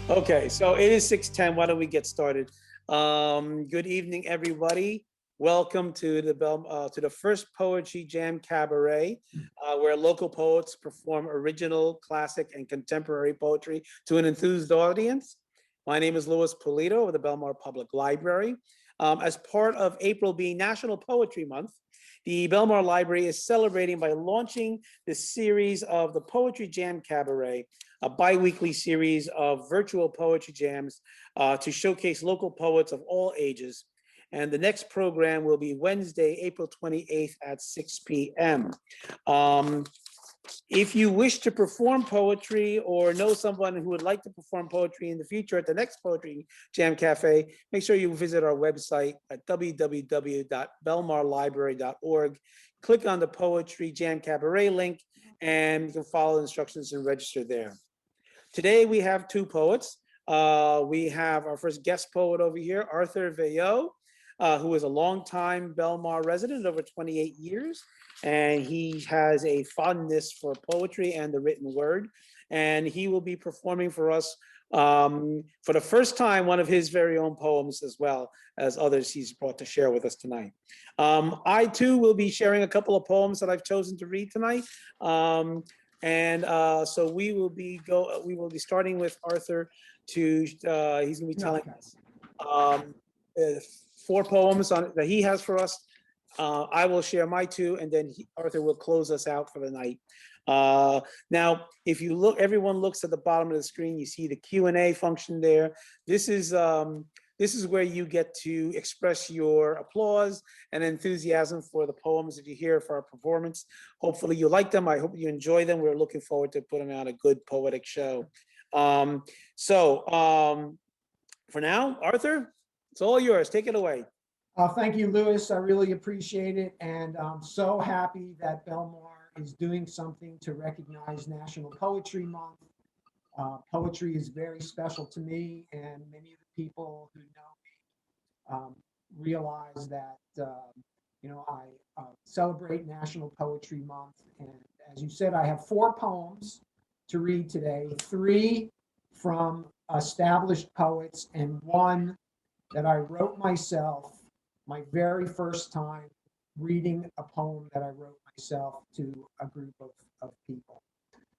Okay, so it is 6:10. Why don't we get started? Good evening, everybody. Welcome to the first Poetry Jam Cabaret, where local poets perform original, classic, and contemporary poetry to an enthused audience. My name is Pulido of the Belmar Public Library. As part of April being National Poetry Month, the Belmar Library is celebrating by launching the series of the Poetry Jam Cabaret, a bi-weekly series of virtual poetry jams to showcase local poets of all ages. And the next program will be Wednesday, April 28th at 6 p.m. If you wish to perform poetry or know someone who would like to perform poetry in the future at the next Poetry Jam Cafe, make sure you visit our website at www.belmarlibrary.org. Click on the Poetry Jam Cabaret link, and you can follow the instructions and register there. Today we have two poets. We have our first guest poet over here, Arthur Veilleux, who is a longtime Belmar resident, over 28 years. And he has a fondness for poetry and the written word. And he will be performing for us for the first time one of his very own poems, as well as others he's brought to share with us tonight. I too will be sharing a couple of poems that I've chosen to read tonight. So we will be starting with Arthur. He's going to be telling us 4 poems that he has for us. I will share my 2, and then Arthur will close us out for the night. Now, if you look, everyone looks at the bottom of the screen, you see the Q&A function there. This is where you get to express your applause and enthusiasm for the poems that you hear for our performance. Hopefully you like them. I hope you enjoy them. We're looking forward to putting out a good poetic show. For now, Arthur, it's all yours. Take it away. Thank you, Louis. I really appreciate it. And I'm so happy that Belmar is doing something to recognize National Poetry Month. Poetry is very special to me, and many of the people who know me realize that, I celebrate National Poetry Month. And as you said, I have 4 poems to read today, 3 from established poets and 1 that I wrote myself, my very first time reading a poem that I wrote myself to a group of people.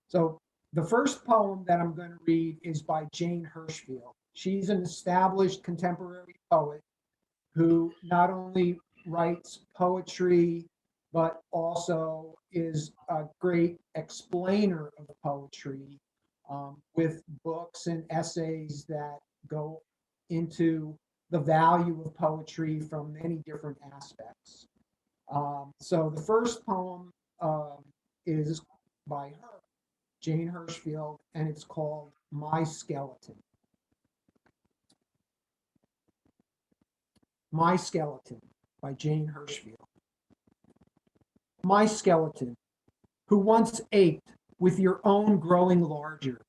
So the first poem that I'm going to read is by Jane Hirschfield. She's an established contemporary poet who not only writes poetry, but also is a great explainer of poetry with books and essays that go into the value of poetry from many different aspects. So the first poem is by her, Jane Hirschfield, and it's called My Skeleton. My Skeleton by Jane Hirschfield. My skeleton, who once ached with your own growing larger,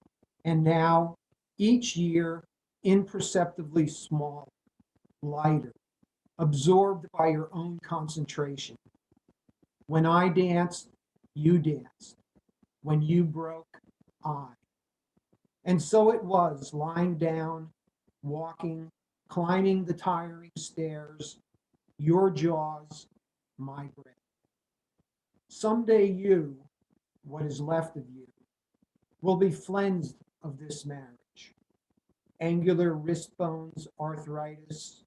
and now each year imperceptibly small, lighter, absorbed by your own concentration. When I danced, you danced. When you broke, I. And so it was, lying down, walking, climbing the tiring stairs, your jaws, my breath. Someday you, what is left of you, will be flensed of this marriage. Angular wrist bones, arthritis,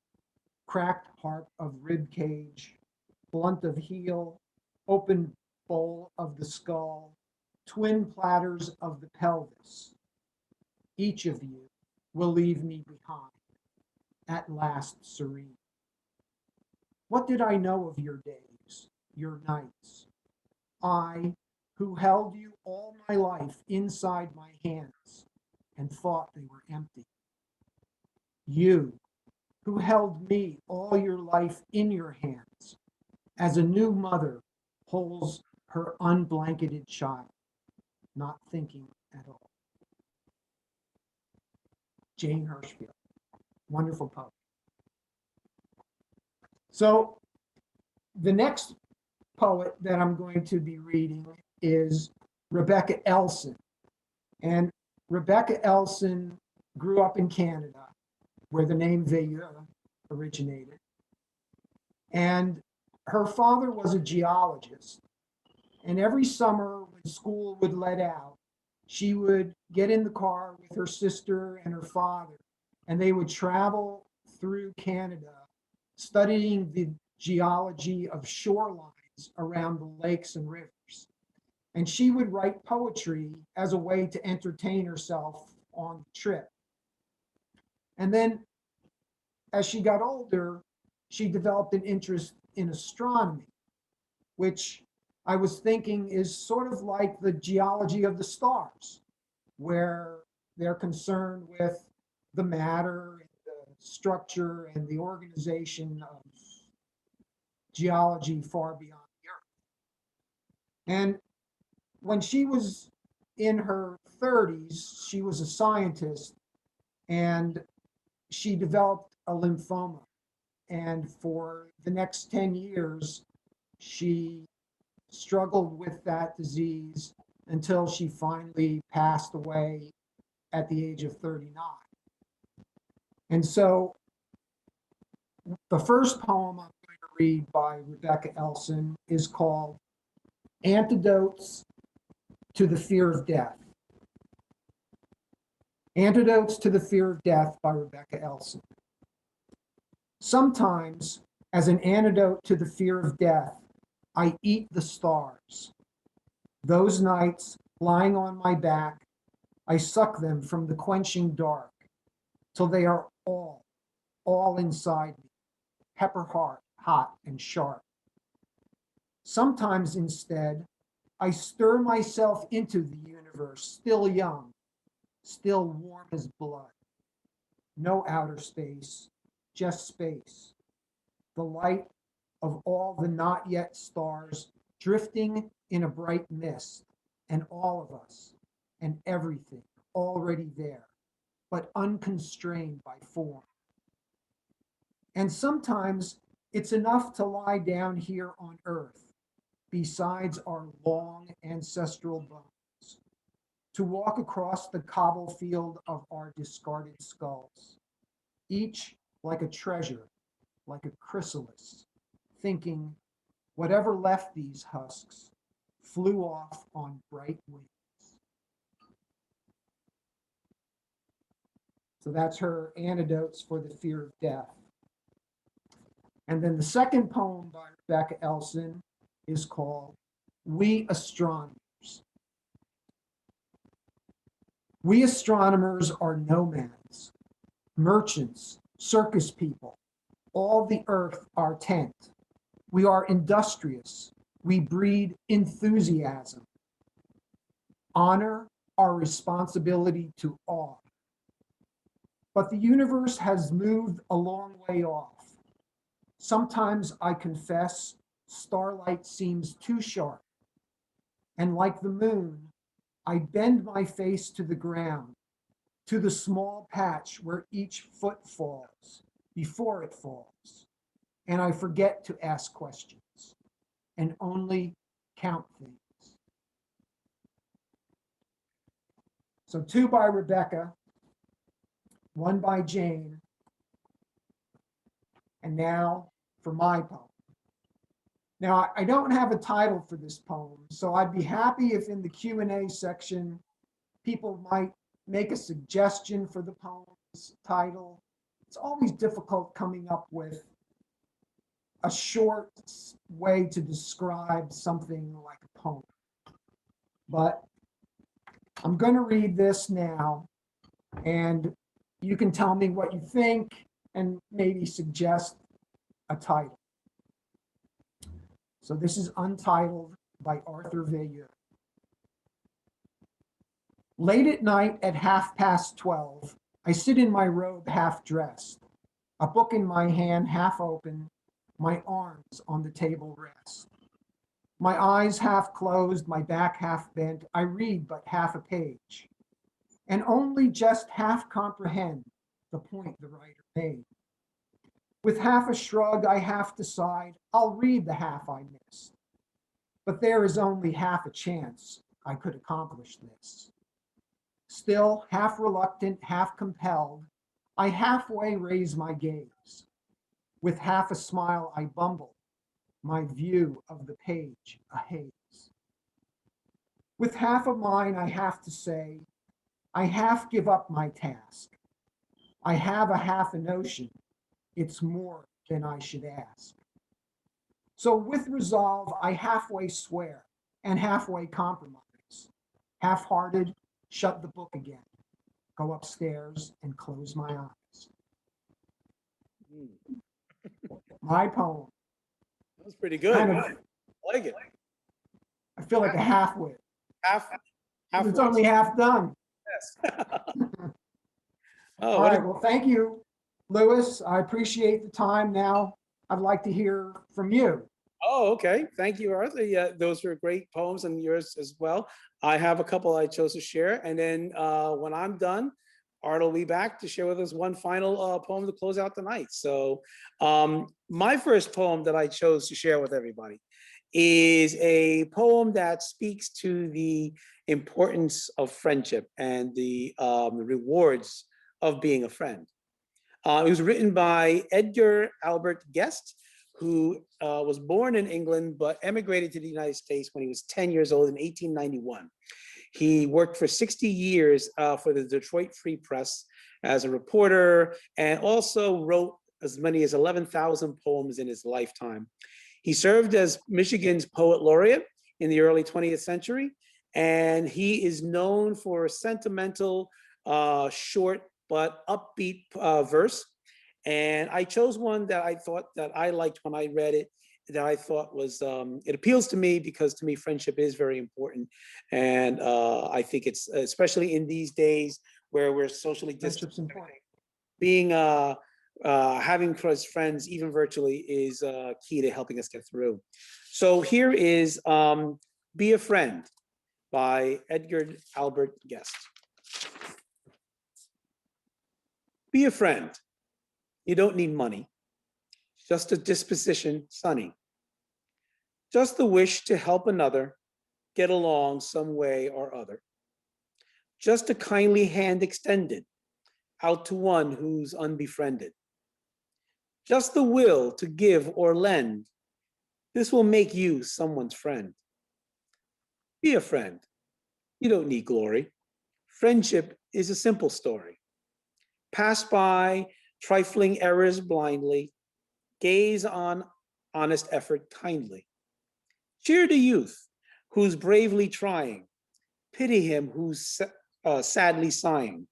cracked harp of rib cage, blunt of heel, open bowl of the skull, twin platters of the pelvis. Each of you will leave me behind, at last serene. What did I know of your days, your nights? I, who held you all my life inside my hands and thought they were empty. You, who held me all your life in your hands, as a new mother holds her unblanketed child, not thinking at all. Jane Hirschfield, wonderful poet. So the next poet that I'm going to be reading is Rebecca Elson. And Rebecca Elson grew up in Canada, where the name Veilleux originated. And her father was a geologist. And every summer when school would let out, she would get in the car with her sister and her father, and they would travel through Canada, studying the geology of shorelines around the lakes and rivers. And she would write poetry as a way to entertain herself on the trip. And then as she got older, she developed an interest in astronomy, which I was thinking is sort of like the geology of the stars, where they're concerned with the matter, and the structure, and the organization of geology far beyond the Earth. And when she was in her 30s, she was a scientist, and she developed a lymphoma. And for the next 10 years, she struggled with that disease until she finally passed away at the age of 39. And so the first poem I'm going to read by Rebecca Elson is called Antidotes to the Fear of Death. Antidotes to the Fear of Death by Rebecca Elson. Sometimes, as an antidote to the fear of death, I eat the stars. Those nights, lying on my back, I suck them from the quenching dark, till they are all inside me, pepper hot and sharp. Sometimes instead, I stir myself into the universe, still young, still warm as blood. No outer space, just space. The light of all the not yet stars drifting in a bright mist, and all of us and everything already there, but unconstrained by form. And sometimes it's enough to lie down here on earth, besides our long ancestral bones, to walk across the cobble field of our discarded skulls, each like a treasure, like a chrysalis, thinking whatever left these husks flew off on bright wings. So that's her antidotes for the fear of death. And then the second poem by Rebecca Elson is called We Astronomers. We astronomers are nomads, merchants, circus people, all the earth our tent. We are industrious. We breed enthusiasm. Honor our responsibility to awe. But the universe has moved a long way off. Sometimes I confess starlight seems too sharp. And like the moon, I bend my face to the ground, to the small patch where each foot falls before it falls. And I forget to ask questions and only count things. So 2 by Rebecca, 1 by Jane, and now for my poem. Now, I don't have a title for this poem, so I'd be happy if in the Q&A section, people might make a suggestion for the poem's title. It's always difficult coming up with a short way to describe something like a poem. But I'm going to read this now, and you can tell me what you think and maybe suggest a title. So this is Untitled by Arthur Veilleux. Late at night at 12:30, I sit in my robe half dressed, a book in my hand half open, my arms on the table rest. My eyes half closed, my back half bent, I read but half a page, and only just half comprehend the point the writer made. With half a shrug, I half decide I'll read the half I missed. But there is only half a chance I could accomplish this. Still, half reluctant, half compelled, I halfway raise my gaze. With half a smile, I bumble, my view of the page a haze. With half a mind, I have to say, I half give up my task. I have a half a notion, it's more than I should ask. So with resolve, I halfway swear and halfway compromise. Half-hearted, shut the book again, go upstairs and close my eyes. My poem. That was pretty good. Kind of, I like it. I feel like a half-wit. Half, It's only half done. yes. Oh, All right, well, thank you, Louis. I appreciate the time. Now, I'd like to hear from you. Oh, okay. Thank you, Arthur. Yeah, those were great poems and yours as well. I have a couple I chose to share. And then when I'm done, Art will be back to share with us one final poem to close out the night. So my first poem that I chose to share with everybody is a poem that speaks to the importance of friendship and the rewards of being a friend. It was written by Edgar Albert Guest, who was born in England but emigrated to the United States when he was 10 years old in 1891. He worked for 60 years for the Detroit Free Press as a reporter and also wrote as many as 11,000 poems in his lifetime. He served as Michigan's poet laureate in the early 20th century, and he is known for a sentimental, short but upbeat verse. And I chose one that I thought that I liked when I read it, that I thought was, it appeals to me because to me, friendship is very important. And I think it's, especially in these days where we're socially distant, being, having close friends, even virtually, is key to helping us get through. So here is Be a Friend by Edgar Albert Guest. Be a friend. You don't need money, just a disposition sunny. Just the wish to help another get along some way or other. Just a kindly hand extended out to one who's unbefriended. Just the will to give or lend. This will make you someone's friend. Be a friend. You don't need glory. Friendship is a simple story. Pass by trifling errors blindly, gaze on honest effort kindly. Cheer the youth who's bravely trying, pity him who's sadly sighing.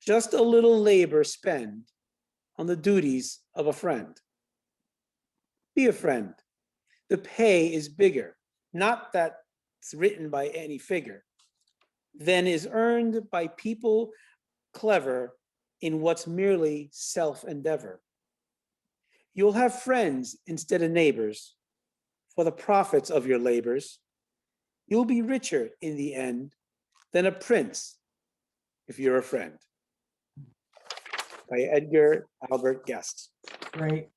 Just a little labor spend on the duties of a friend. Be a friend. The pay is bigger, not that it's written by any figure, than is earned by people clever in what's merely self-endeavor. You'll have friends instead of neighbors for the profits of your labors. You'll be richer in the end than a prince if you're a friend. By Edgar Albert Guest. Great,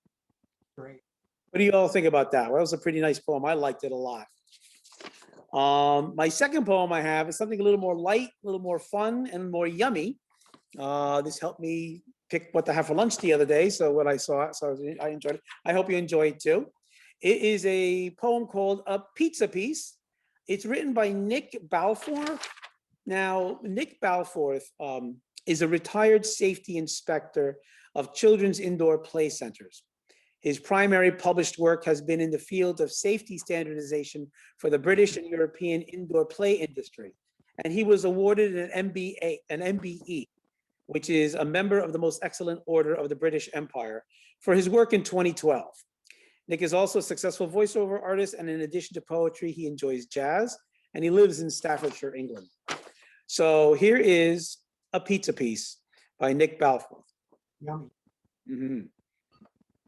great. What do you all think about that? Well, that was a pretty nice poem. I liked it a lot. My second poem I have is something a little more light, a little more fun, and more yummy. This helped me pick what to have for lunch the other day. So when I saw it, so I enjoyed it. I hope you enjoy it too. It is a poem called A Pizza Piece. It's written by Nick Balfour. Now, Nick Balfour is a retired safety inspector of children's indoor play centers. His primary published work has been in the field of safety standardization for the British and European indoor play industry. And he was awarded an MBE, which is a member of the Most Excellent Order of the British Empire, for his work in 2012. Nick is also a successful voiceover artist, and in addition to poetry, he enjoys jazz, and he lives in Staffordshire, England. So here is A Pizza Piece by Nick Balfour. Yummy.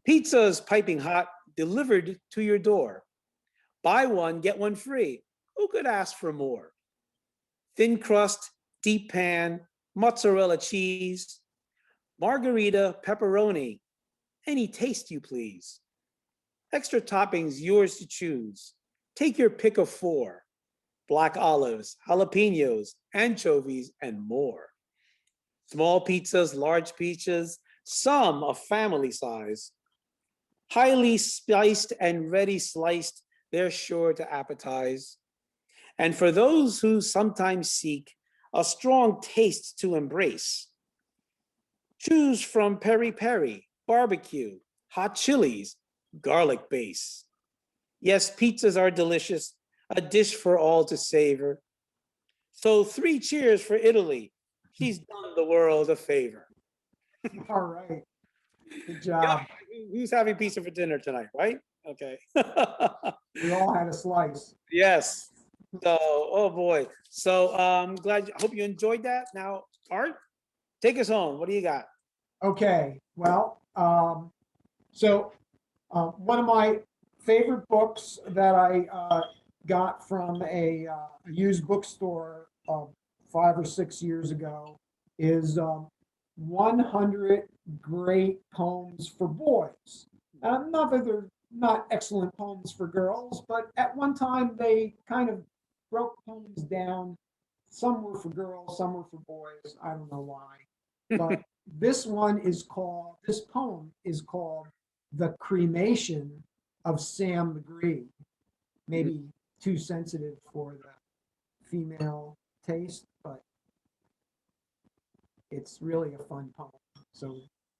Pizza's piping hot, delivered to your door. Buy one, get one free. Who could ask for more? Thin crust, deep pan, mozzarella cheese, margarita, pepperoni, any taste you please. Extra toppings yours to choose. Take your pick of 4. black olives, jalapenos, anchovies, and more. Small pizzas, large pizzas, some a family size. Highly spiced and ready sliced, they're sure to appetize. And for those who sometimes seek a strong taste to embrace, choose from peri peri, barbecue, hot chilies, garlic base. Yes, pizzas are delicious, a dish for all to savor. So 3 cheers for Italy. She's done the world a favor. All right. Good Yeah, job. who's having pizza for dinner tonight, right? Okay. We all had a slice. Yes. So, oh boy. So glad, hope you enjoyed that. Now, Art, take us home. What do you got? Okay. Well, one of my favorite books that I got from a used bookstore 5 or 6 years ago is 100 Great Poems for Boys. Not that they're not excellent poems for girls, but at one time they kind of broke poems down. Some were for girls, some were for boys. I don't know why. But this poem is called The Cremation of Sam McGree. Maybe too sensitive for the female taste, but it's really a fun poem. So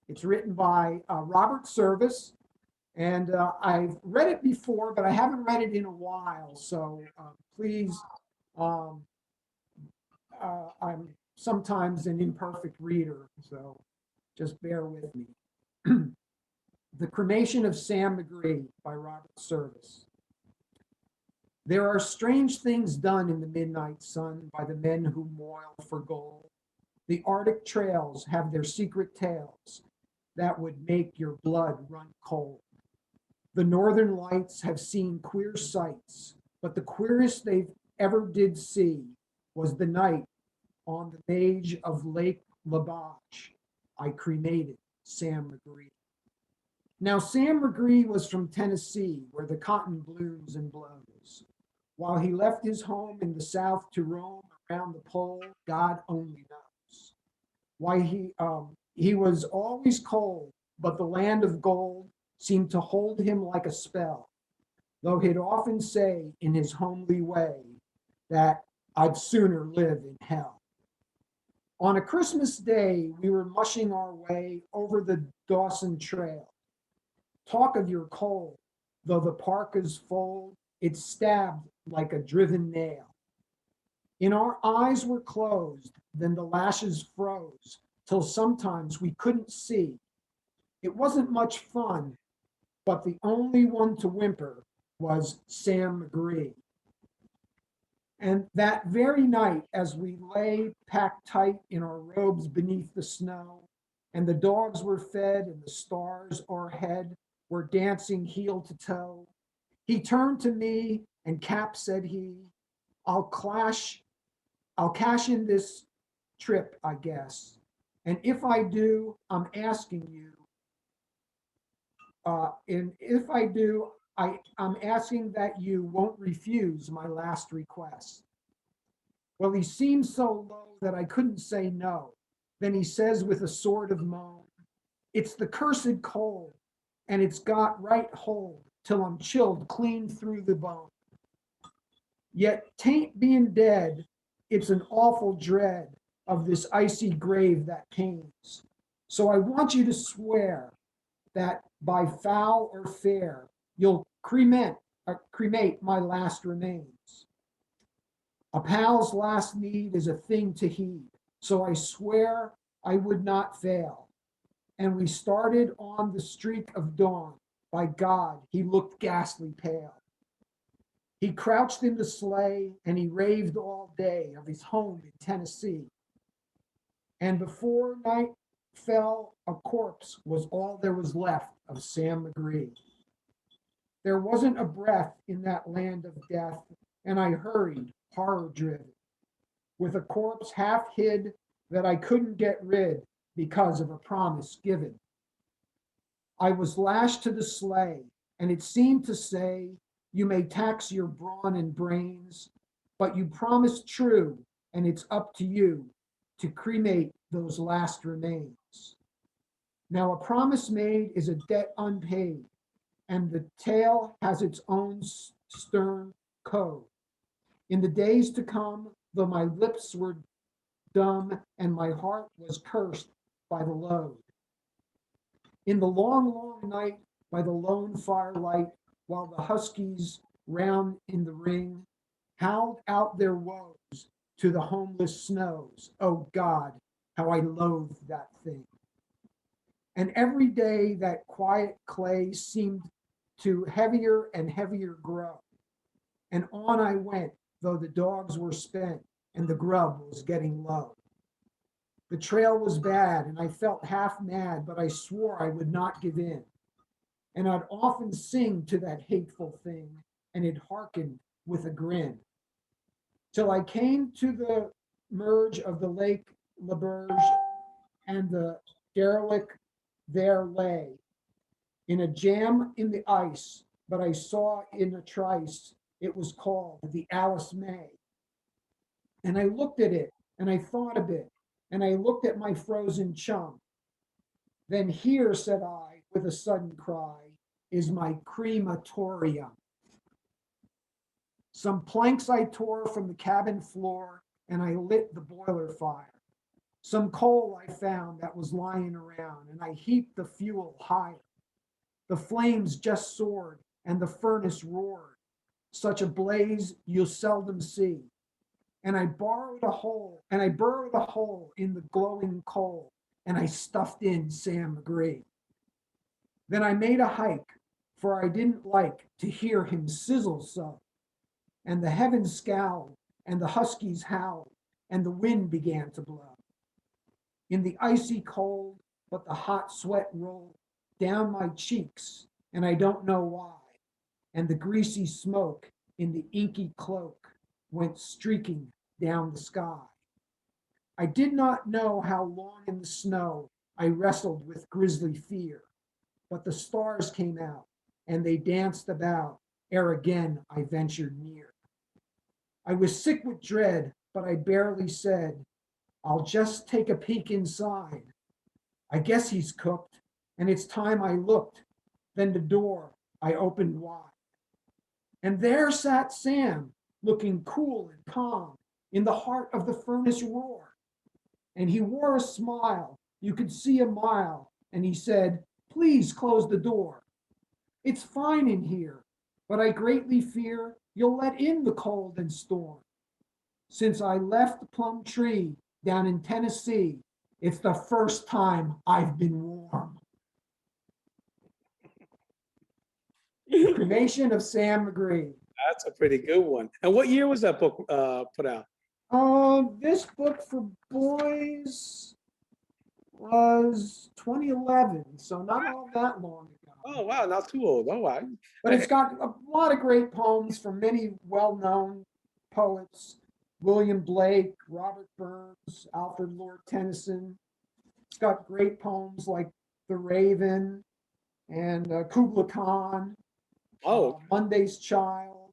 it's written by Robert Service, and I've read it before, but I haven't read it in a while. So please, I'm sometimes an imperfect reader, so just bear with me. The Cremation of Sam McGree by Robert Service. There are strange things done in the midnight sun by the men who moil for gold. The Arctic trails have their secret tales that would make your blood run cold. The northern lights have seen queer sights, but the queerest they've ever did see was the night on the mage of Lake Labache. I cremated Sam McGree. Now, Sam McGree was from Tennessee, where the cotton blooms and blows. While he left his home in the South to roam around the pole, God only knows. Why he was always cold, but the land of gold seemed to hold him like a spell, though he'd often say in his homely way that I'd sooner live in hell. On a Christmas day, we were mushing our way over the Dawson Trail. Talk of your cold, though the parkas fold, it stabbed like a driven nail. In our eyes were closed, then the lashes froze, till sometimes we couldn't see. It wasn't much fun, but the only one to whimper was Sam McGree. And that very night, as we lay packed tight in our robes beneath the snow, and the dogs were fed and the stars o'erhead were dancing heel to toe, he turned to me and Cap said he, I'll cash in this trip, I guess. And if I do, I'm asking you, and if I do, I'm asking that you won't refuse my last request. Well, he seemed so low that I couldn't say no. Then he says with a sort of moan, it's the cursed cold, and it's got right hold till I'm chilled clean through the bone. Yet tain't being dead, it's an awful dread of this icy grave that pains. So I want you to swear that by foul or fair, you'll cremate my last remains. A pal's last need is a thing to heed, so I swear I would not fail. And we started on the streak of dawn. By God, he looked ghastly pale. He crouched in the sleigh and he raved all day of his home in Tennessee. And before night fell, a corpse was all there was left of Sam McGree. There wasn't a breath in that land of death, and I hurried, horror-driven, with a corpse half hid that I couldn't get rid because of a promise given. I was lashed to the sleigh, and it seemed to say, you may tax your brawn and brains, but you promised true, and it's up to you to cremate those last remains. Now, a promise made is a debt unpaid, and the tale has its own stern code. In the days to come, though my lips were dumb and my heart was cursed by the load. In the long, long night, by the lone firelight, while the huskies round in the ring howled out their woes to the homeless snows. Oh God, how I loathed that thing. And every day that quiet clay seemed to heavier and heavier grow. And on I went, though the dogs were spent and the grub was getting low. The trail was bad and I felt half mad, but I swore I would not give in. And I'd often sing to that hateful thing, and it hearkened with a grin. Till I came to the merge of the Lake Laberge, and the derelict there lay in a jam in the ice, but I saw in a trice it was called the Alice May. And I looked at it, and I thought a bit, and I looked at my frozen chum. Then here, said I, with a sudden cry, is my crematorium. Some planks I tore from the cabin floor, and I lit the boiler fire. Some coal I found that was lying around, and I heaped the fuel higher. The flames just soared, and the furnace roared. Such a blaze you'll seldom see. And I burrowed a hole in the glowing coal, and I stuffed in Sam McGree. Then I made a hike, for I didn't like to hear him sizzle so. And the heavens scowled, and the huskies howled, and the wind began to blow. In the icy cold, but the hot sweat rolled down my cheeks, and I don't know why. And the greasy smoke in the inky cloak went streaking down the sky. I did not know how long in the snow I wrestled with grisly fear, but the stars came out, and they danced about ere again I ventured near. I was sick with dread, but I barely said, I'll just take a peek inside. I guess he's cooked, and it's time I looked. Then the door I opened wide. And there sat Sam, looking cool and calm, in the heart of the furnace roar. And he wore a smile, you could see a mile, and he said, please close the door. It's fine in here, but I greatly fear you'll let in the cold and storm. Since I left Plum Tree down in Tennessee, it's the first time I've been warm. The Cremation of Sam McGree. That's a pretty good one. And what year was that book put out? This book for boys was 2011, so not all that long ago. Oh, wow, not too old. Oh, wow. But it's got a lot of great poems from many well-known poets. William Blake, Robert Burns, Alfred Lord Tennyson. It's got great poems like The Raven and Kubla Khan, Monday's Child,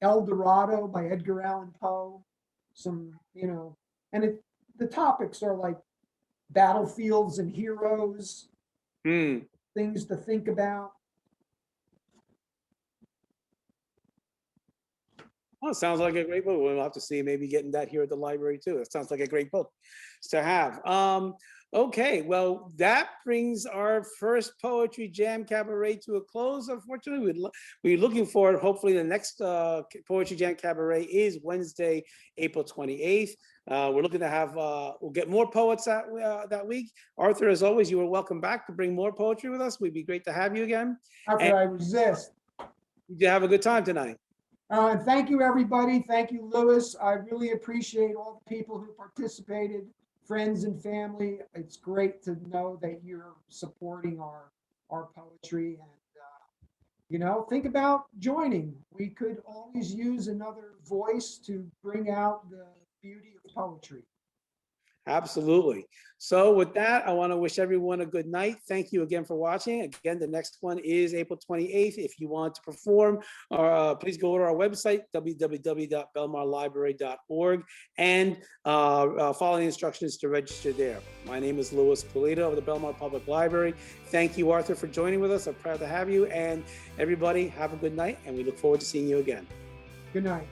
El Dorado by Edgar Allan Poe. Some, and the topics are like battlefields and heroes, things to think about. Oh, it sounds like a great book. We'll have to see maybe getting that here at the library too. It sounds like a great book to have. Okay, well, that brings our first Poetry Jam Cabaret to a close. Unfortunately, we're looking forward. Hopefully, the next Poetry Jam Cabaret is Wednesday, April 28th. We're looking to have, we'll get more poets that week. Arthur, as always, you are welcome back to bring more poetry with us. We'd be great to have you again. After I resist. Did you have a good time tonight? And thank you, everybody. Thank you, Louis. I really appreciate all the people who participated, friends and family. It's great to know that you're supporting our poetry, and think about joining. We could always use another voice to bring out the beauty of poetry. Absolutely. So with that, I want to wish everyone a good night. Thank you again for watching. Again, the next one is April 28th. If you want to perform, please go to our website, www.belmarlibrary.org, and follow the instructions to register there. My name is Louis Pulido of the Belmar Public Library. Thank you, Arthur, for joining with us. I'm proud to have you. And everybody, have a good night, and we look forward to seeing you again. Good night.